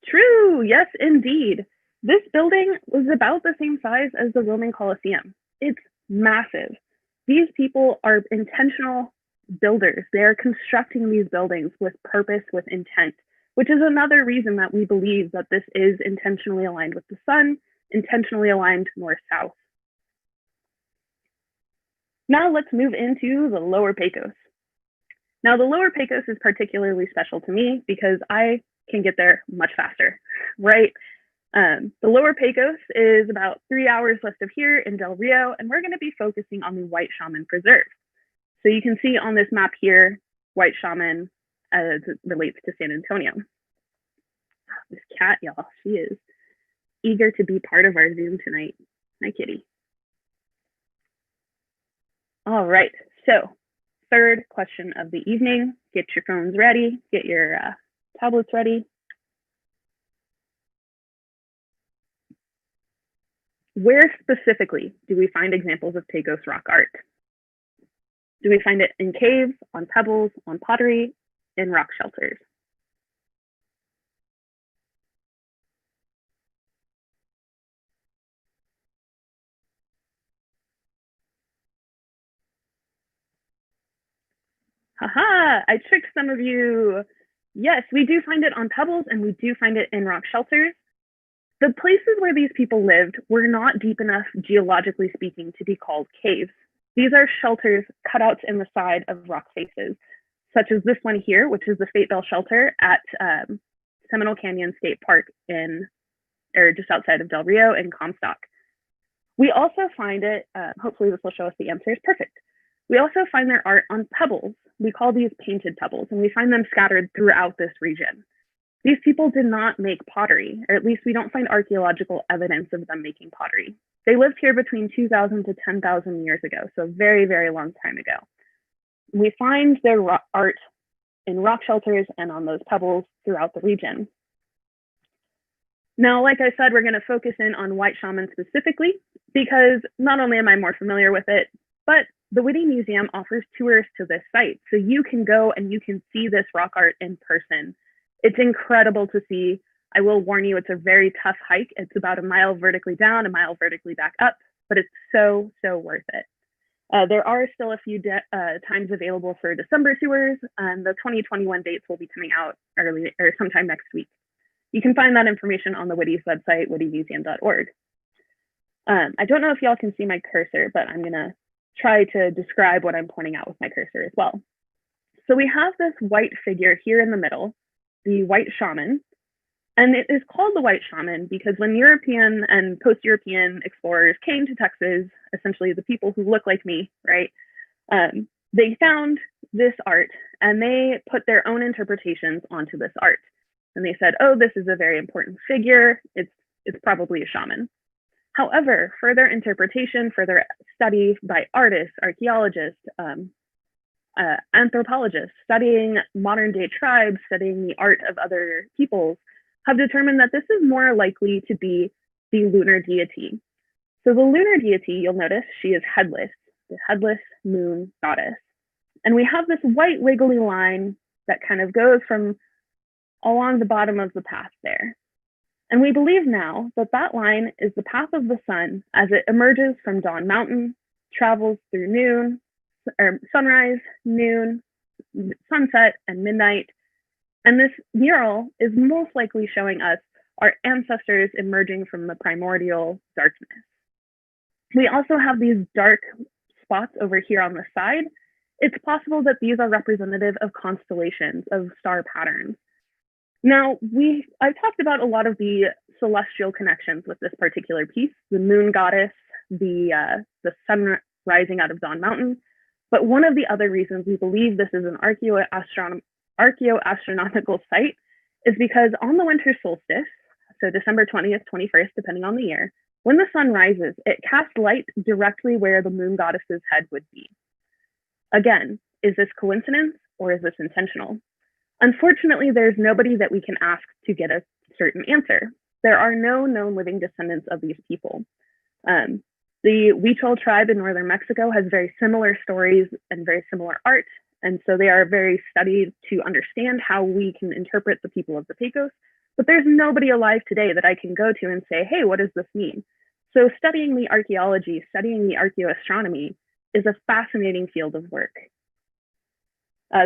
True, yes, indeed. This building was about the same size as the Roman Colosseum. It's massive. These people are intentional builders. They are constructing these buildings with purpose, with intent, which is another reason that we believe that this is intentionally aligned with the sun, intentionally aligned north-south. Now let's move into the Lower Pecos. Now the Lower Pecos is particularly special to me because I can get there much faster, right? The Lower Pecos is about 3 hours west of here in Del Rio, and we're going to be focusing on the White Shaman Preserve. So you can see on this map here, White Shaman as it relates to San Antonio. This cat, y'all, she is eager to be part of our Zoom tonight. Hi, kitty. All right, so third question of the evening. Get your phones ready, get your tablets ready. Where specifically do we find examples of Pecos rock art? Do we find it in caves, on pebbles, on pottery, in rock shelters? Haha, I tricked some of you. Yes, we do find it on pebbles and we do find it in rock shelters. The places where these people lived were not deep enough, geologically speaking, to be called caves. These are shelters, cutouts in the side of rock faces, such as this one here, which is the Fate Bell Shelter at Seminole Canyon State Park or just outside of Del Rio in Comstock. We also find it, hopefully this will show us the answers, perfect. We also find their art on pebbles. We call these painted pebbles, and we find them scattered throughout this region. These people did not make pottery, or at least we don't find archaeological evidence of them making pottery. They lived here between 2,000 to 10,000 years ago, so a very, very long time ago. We find their art in rock shelters and on those pebbles throughout the region. Now, like I said, we're going to focus in on White Shaman specifically, because not only am I more familiar with it, but the Witte Museum offers tours to this site. So you can go and you can see this rock art in person. It's incredible to see. I will warn you, it's a very tough hike. It's about a mile vertically down, a mile vertically back up, but it's so, so worth it. There are still a few times available for December tours, and the 2021 dates will be coming out early or sometime next week. You can find that information on the Witte's website, wittemuseum.org. I don't know if y'all can see my cursor, but I'm gonna try to describe what I'm pointing out with my cursor as well. So we have this white figure here in the middle, the White Shaman, and it is called the White Shaman because when European and post-European explorers came to Texas, essentially the people who look like me, right, they found this art and they put their own interpretations onto this art. And they said, oh, this is a very important figure. It's probably a shaman. However, further interpretation, further study by artists, archaeologists, anthropologists, studying modern day tribes, studying the art of other peoples, have determined that this is more likely to be the lunar deity. So the lunar deity, you'll notice she is headless, the headless moon goddess. And we have this white wiggly line that kind of goes from along the bottom of the path there. And we believe now that that line is the path of the sun as it emerges from Dawn Mountain, travels through noon, or sunrise, noon, sunset, and midnight. And this mural is most likely showing us our ancestors emerging from the primordial darkness. We also have these dark spots over here on the side. It's possible that these are representative of constellations, of star patterns. Now, I've talked about a lot of the celestial connections with this particular piece, the moon goddess, the sun rising out of Dawn Mountain. But one of the other reasons we believe this is an archaeoastronomical site is because on the winter solstice, so December 20th, 21st, depending on the year, when the sun rises, it casts light directly where the moon goddess's head would be. Again, is this coincidence or is this intentional? Unfortunately, there's nobody that we can ask to get a certain answer. There are no known living descendants of these people. The Witte tribe in northern Mexico has very similar stories and very similar art, and so they are very studied to understand how we can interpret the people of the Pecos, but there's nobody alive today that I can go to and say, hey, what does this mean? So studying the archaeology, studying the archaeoastronomy is a fascinating field of work.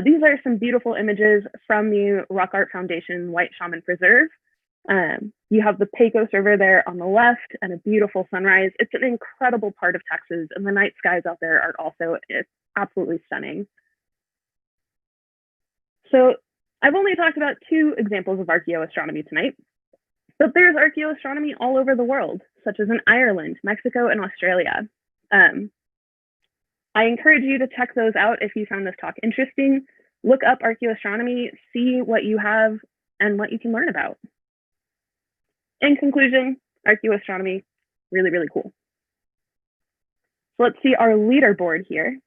These are some beautiful images from the Rock Art Foundation White Shaman Preserve. You have the Pecos River there on the left and a beautiful sunrise. It's an incredible part of Texas, and the night skies out there are also absolutely stunning. So I've only talked about 2 examples of archaeoastronomy tonight, but there's archaeoastronomy all over the world, such as in Ireland, Mexico, and Australia. I encourage you to check those out if you found this talk interesting. Look up archaeoastronomy, see what you have and what you can learn about. In conclusion, archaeoastronomy, really, really cool. So let's see our leaderboard here.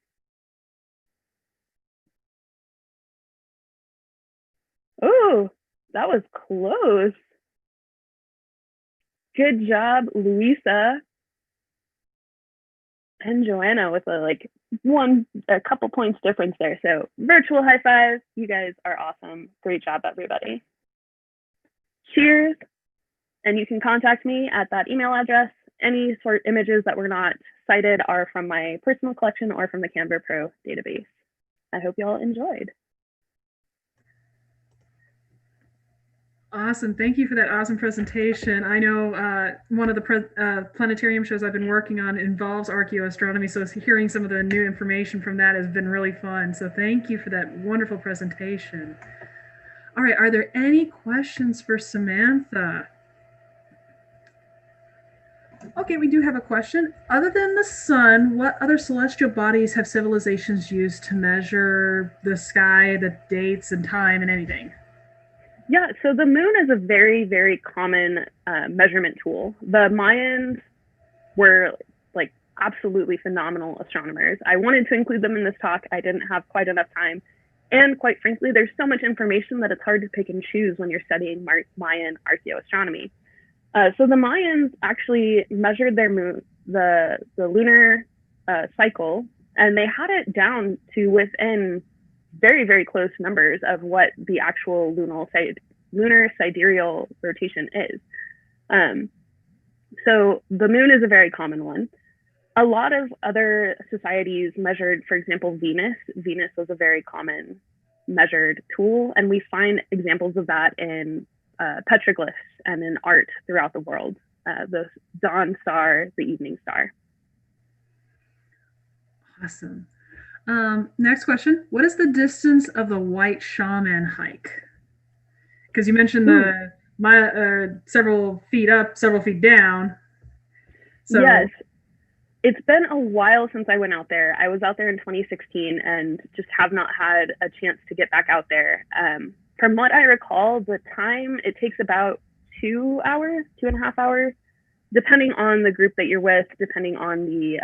Oh, that was close. Good job, Louisa and Joanna with a couple points difference there. So virtual high five. You guys are awesome. Great job, everybody. Cheers. And you can contact me at that email address. Any sort of images that were not cited are from my personal collection or from the Canva Pro database. I hope you all enjoyed. Awesome. Thank you for that awesome presentation. I know one of the planetarium shows I've been working on involves archaeoastronomy, so hearing some of the new information from that has been really fun. So thank you for that wonderful presentation. All right, are there any questions for Samantha? Okay, we do have a question. Other than the sun, what other celestial bodies have civilizations used to measure the sky, the dates and time and anything? Yeah, so the moon is a very, very common measurement tool. The Mayans were absolutely phenomenal astronomers. I wanted to include them in this talk. I didn't have quite enough time. And quite frankly, there's so much information that it's hard to pick and choose when you're studying Mayan archaeoastronomy. So the Mayans actually measured their moon, the lunar cycle, and they had it down to within very, very close numbers of what the actual lunar sidereal rotation is. So the moon is a very common one. A lot of other societies measured, for example, Venus. Venus was a very common measured tool, and we find examples of that in petroglyphs and in art throughout the world. The dawn star, the evening star. Awesome. Next question. What is the distance of the White Shaman hike? Because you mentioned several feet up, several feet down. So, yes. It's been a while since I went out there. I was out there in 2016 and just have not had a chance to get back out there. From what I recall, the time, it takes about 2 hours, 2.5 hours depending on the group that you're with, depending on the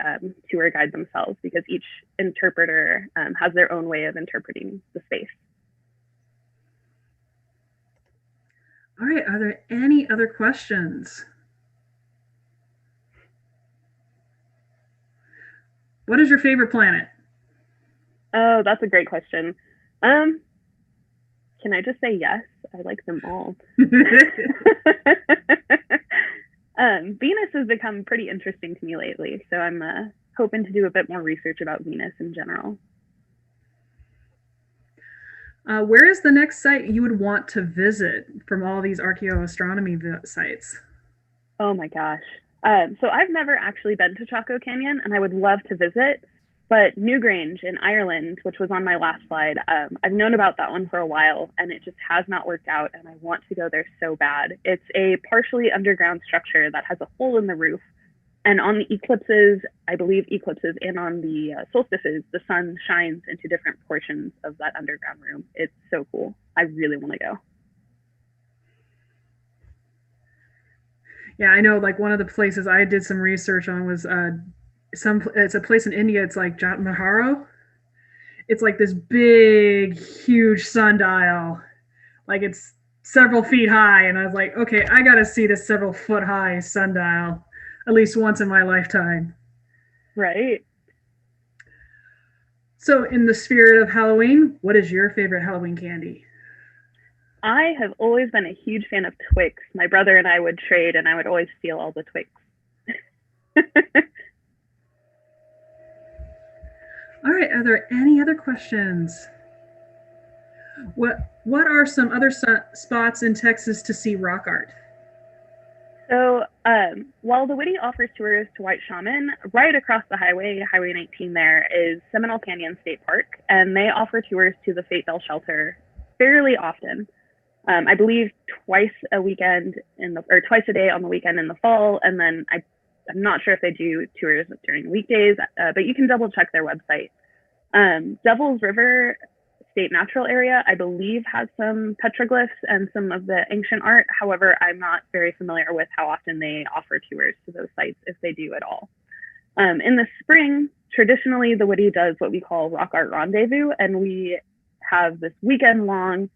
tour guide themselves, because each interpreter has their own way of interpreting the space. All right, are there any other questions? What is your favorite planet? Oh, that's a great question. Can I just say yes? I like them all. Venus has become pretty interesting to me lately, so I'm hoping to do a bit more research about Venus in general. Where is the next site you would want to visit from all these archaeoastronomy sites? Oh my gosh. So I've never actually been to Chaco Canyon, and I would love to visit. But Newgrange in Ireland, which was on my last slide, I've known about that one for a while, and it just has not worked out, and I want to go there so bad. It's a partially underground structure that has a hole in the roof, and on the eclipses, I believe eclipses, and on the solstices, the sun shines into different portions of that underground room. It's so cool. I really want to go. Yeah, I know, like one of the places I did some research on was it's a place in India. It's like Jatmaharo. It's like this big, huge sundial. Like it's several feet high. And I was like, okay, I got to see this several foot high sundial at least once in my lifetime. Right. So in the spirit of Halloween, what is your favorite Halloween candy? I have always been a huge fan of Twix. My brother and I would trade, and I would always steal all the Twix. All right, are there any other questions? What are some other spots in Texas to see rock art? So while the Witte offers tours to White Shaman, right across the highway, Highway 19 there, is Seminole Canyon State Park, and they offer tours to the Fate Bell Shelter fairly often. I believe twice a weekend or twice a day on the weekend in the fall, and then I'm not sure if they do tours during weekdays, but you can double check their website. Devil's River State Natural Area, I believe, has some petroglyphs and some of the ancient art. However, I'm not very familiar with how often they offer tours to those sites, if they do at all. In the spring, traditionally, the Witte does what we call Rock Art Rendezvous, and we have this weekend-long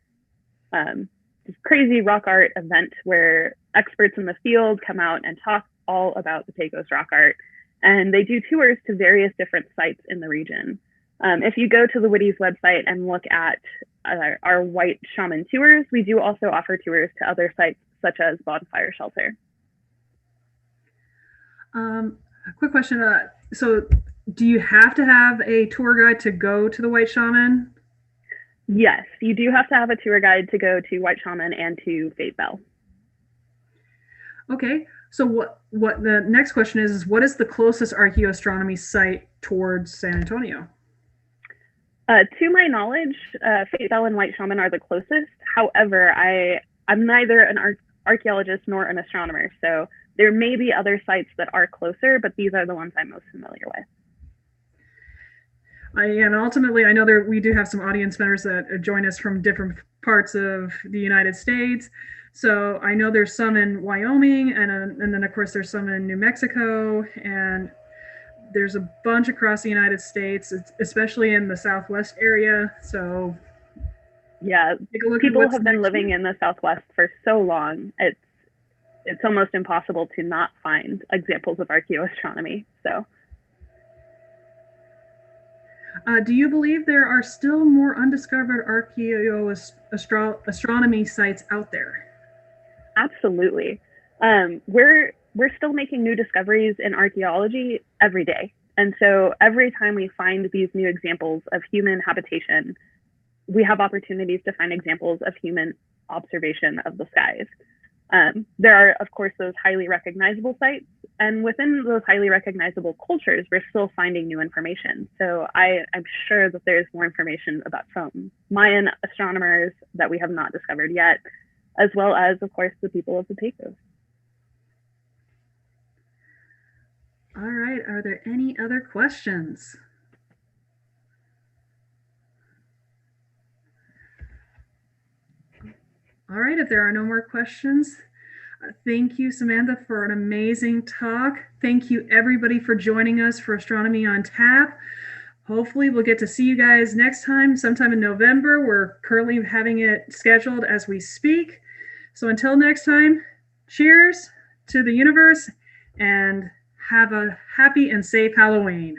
this crazy rock art event where experts in the field come out and talk all about the Pecos rock art. And they do tours to various different sites in the region. If you go to the Witte's website and look at our White Shaman tours, we do also offer tours to other sites such as Bonfire Shelter. Quick question. So do you have to have a tour guide to go to the White Shaman? Yes, you do have to have a tour guide to go to White Shaman and to Fate Bell. Okay, so what the next question is what is the closest archaeoastronomy site towards San Antonio? To my knowledge, Fate Bell and White Shaman are the closest. However, I'm neither an archaeologist nor an astronomer, so there may be other sites that are closer, but these are the ones I'm most familiar with. And ultimately, I know we do have some audience members that join us from different parts of the United States. So I know there's some in Wyoming, and then of course there's some in New Mexico, and there's a bunch across the United States, especially in the Southwest area. So yeah, people have been living in the Southwest for so long. It's almost impossible to not find examples of archaeoastronomy. So. Do you believe there are still more undiscovered astronomy sites out there? Absolutely. We're still making new discoveries in archaeology every day. And so every time we find these new examples of human habitation, we have opportunities to find examples of human observation of the skies. There are, of course, those highly recognizable sites, and within those highly recognizable cultures, we're still finding new information. So I'm sure that there's more information about from Mayan astronomers that we have not discovered yet, as well as, of course, the people of the Pecos. All right, are there any other questions? All right, if there are no more questions, Thank you, Samantha, for an amazing talk. Thank you, everybody, for joining us for Astronomy on Tap. Hopefully, we'll get to see you guys next time, sometime in November. We're currently having it scheduled as we speak. So until next time, cheers to the universe and have a happy and safe Halloween.